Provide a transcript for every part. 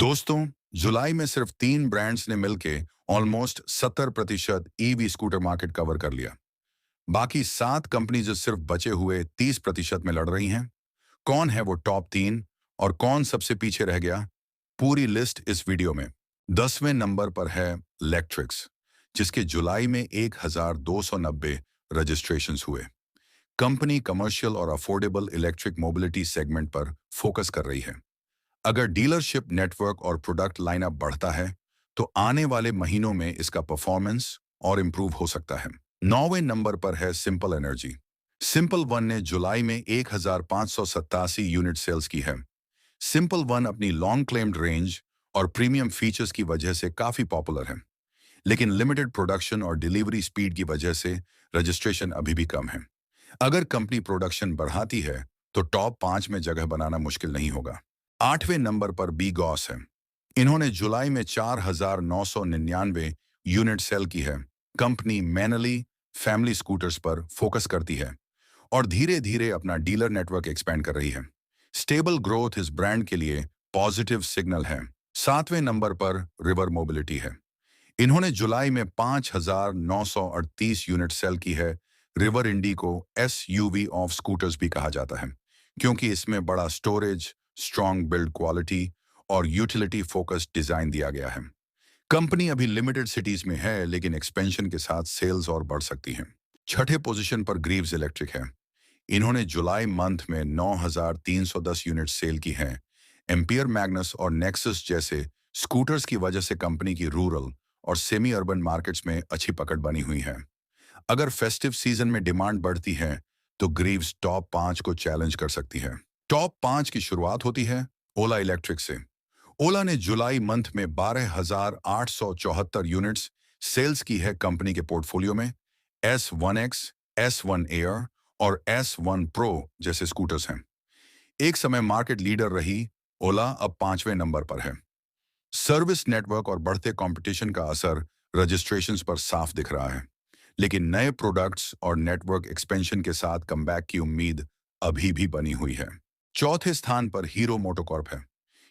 दोस्तों, जुलाई में सिर्फ 3 ब्रांड्स ने मिलके almost 70% EV scooter market cover कर लिया। बाकी 7 कंपनी जो सिर्फ बचे हुए 30% में लड़ रही हैं। कौन है वो टॉप 3 और कौन सबसे पीछे रह गया? पूरी लिस्ट इस वीडियो में। 10वें नंबर पर है इलेक्ट्रिक्स, जिसके जुलाई में 1290 रजिस्ट्रेशंस हुए। कंपनी कमर्शियल और अफोर्डेबल इलेक्ट्रिक मोबिलिटी सेगमेंट पर फोकस कर रही है। अगर डीलरशिप नेटवर्क और प्रोडक्ट लाइनअप बढ़ता है तो आने वाले महीनों में इसका परफॉर्मेंस और इम्प्रूव हो सकता है। 9वें नंबर पर है सिंपल एनर्जी। सिंपल वन ने जुलाई में 1587 यूनिट सेल्स की है। सिंपल वन अपनी लॉन्ग क्लेम्ड रेंज और प्रीमियम फीचर्स की वजह से काफी पॉपुलर है, लेकिन लिमिटेड प्रोडक्शन और डिलीवरी स्पीड की वजह से रजिस्ट्रेशन अभी भी कम है। अगर कंपनी प्रोडक्शन बढ़ाती है तो टॉप 5 में जगह बनाना मुश्किल नहीं होगा। 8वें नंबर पर बी गॉस है। इन्होंने जुलाई में 4999 यूनिट सेल की है। कंपनी मैनली फैमिली स्कूटर्स पर फोकस करती है और धीरे धीरे अपना डीलर नेटवर्क एक्सपेंड कर रही है। स्टेबल ग्रोथ इस ब्रांड के लिए पॉजिटिव सिग्नल है। 7वें नंबर पर रिवर मोबिलिटी है। इन्होंने जुलाई में 5938 यूनिट सेल की है। रिवर इंडी को एसयूवी ऑफ स्कूटर्स भी कहा जाता है, क्योंकि इसमें बड़ा स्टोरेज, स्ट्रॉन्ग बिल्ड क्वालिटी और यूटिलिटी फोकस्ड डिजाइन दिया गया है। कंपनी अभी लिमिटेड सिटीज में है, लेकिन एक्सपेंशन के साथ सेल्स और बढ़ सकती हैं। छठे पोजीशन पर ग्रीव्स इलेक्ट्रिक है। इन्होंने जुलाई मंथ में 9310 यूनिट सेल की हैं। एम्पियर मैग्नस और नेक्सस जैसे स्कूटर्स की वजह से कंपनी की रूरल और सेमी अर्बन मार्केट्स में अच्छी पकड़ बनी हुई है। अगर फेस्टिव सीजन में डिमांड बढ़ती है तो ग्रीव्स टॉप 5 को चैलेंज कर सकती है। टॉप 5 की शुरुआत होती है ओला इलेक्ट्रिक से। ओला ने जुलाई मंथ में 12,874 यूनिट्स सेल्स की है। कंपनी के पोर्टफोलियो में S1X, S1 एयर और S1 प्रो जैसे स्कूटर्स हैं। एक समय मार्केट लीडर रही ओला, अब 5वें नंबर पर है। सर्विस नेटवर्क और बढ़ते कंपटीशन का असर रजिस्ट्रेशंस पर साफ दिख रहा है, लेकिन नए प्रोडक्ट्स और नेटवर्क एक्सपेंशन के साथ कमबैक की उम्मीद अभी भी बनी हुई है। चौथे स्थान पर हीरो मोटोकॉर्प है।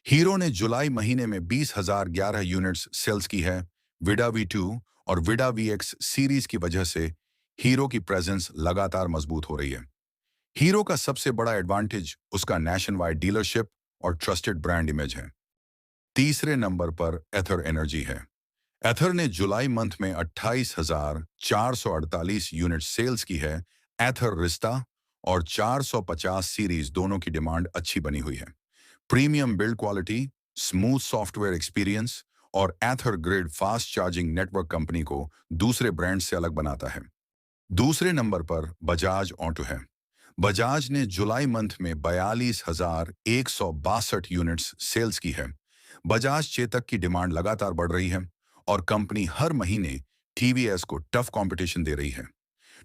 हीरो ने जुलाई महीने में 20,011 यूनिट्स सेल्स की है। विडा V2 और विडा VX सीरीज की वजह से हीरो की प्रेजेंस लगातार मजबूत हो रही है। हीरो का सबसे बड़ा एडवांटेज उसका नेशन वाइड डीलरशिप और ट्रस्टेड ब्रांड इमेज है। तीसरे नंबर पर एथर एनर्जी है। एथर ने जुलाई मंथ में 28,448 यूनिट सेल्स की है। एथर रिस्टा और 450 सीरीज दोनों की डिमांड अच्छी बनी हुई है। Premium build quality, smooth software experience और Ather Grid fast charging network company को दूसरे ब्रांड से अलग बनाता है। दूसरे नंबर पर बजाज ऑटो है। बजाज ने जुलाई मंथ में 42,162 यूनिट्स सेल्स की है। बजाज चेतक की डिमांड लगातार बढ़ रही है और कंपनी हर महीने टीवीएस को टफ कंपटीशन दे रही है।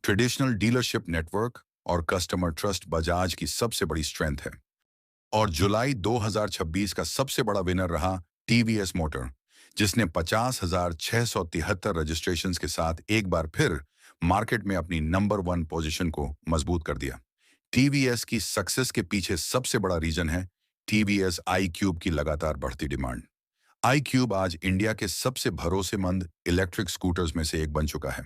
ट्रेडिशनल डीलरशिप नेटवर्क और कस्टमर ट्रस्ट बजाज की सबसे बड़ी स्ट्रेंथ है। और जुलाई 2026 का सबसे बड़ा विनर रहा टीवीएस मोटर, जिसने 50,673 रजिस्ट्रेशंस के साथ एक बार फिर मार्केट में अपनी नंबर 1 पोजीशन को मजबूत कर दिया। टीवीएस की सक्सेस के पीछे सबसे बड़ा रीजन है टीवीएस आई क्यूब की लगातार बढ़ती डिमांड। आई क्यूब आज इंडिया के सबसे भरोसेमंद इलेक्ट्रिक स्कूटर्स में से एक बन चुका है।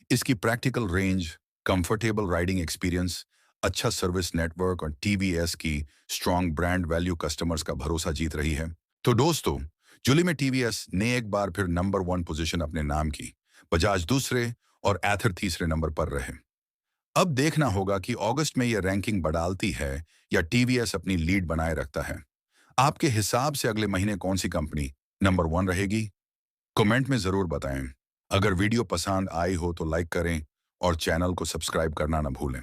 इसकी practical range, comfortable riding experience, अच्छा सर्विस नेटवर्क और टीवीएस की स्ट्रॉन्ग ब्रांड वैल्यू कस्टमर्स का भरोसा जीत रही है। तो दोस्तों, जुलाई में टीवीएस ने एक बार फिर नंबर 1 पोजीशन अपने नाम की। बजाज दूसरे और एथर तीसरे नंबर पर रहे। अब देखना होगा कि अगस्त में यह रैंकिंग बढ़ाती है या टीवीएस अपनी लीड बनाए रखता है। आपके हिसाब से अगले महीने कौन सी कंपनी नंबर 1 रहेगी? कमेंट में जरूर बताएं। अगर वीडियो पसंद आई हो तो लाइक करें और चैनल को सब्सक्राइब करना ना भूलें।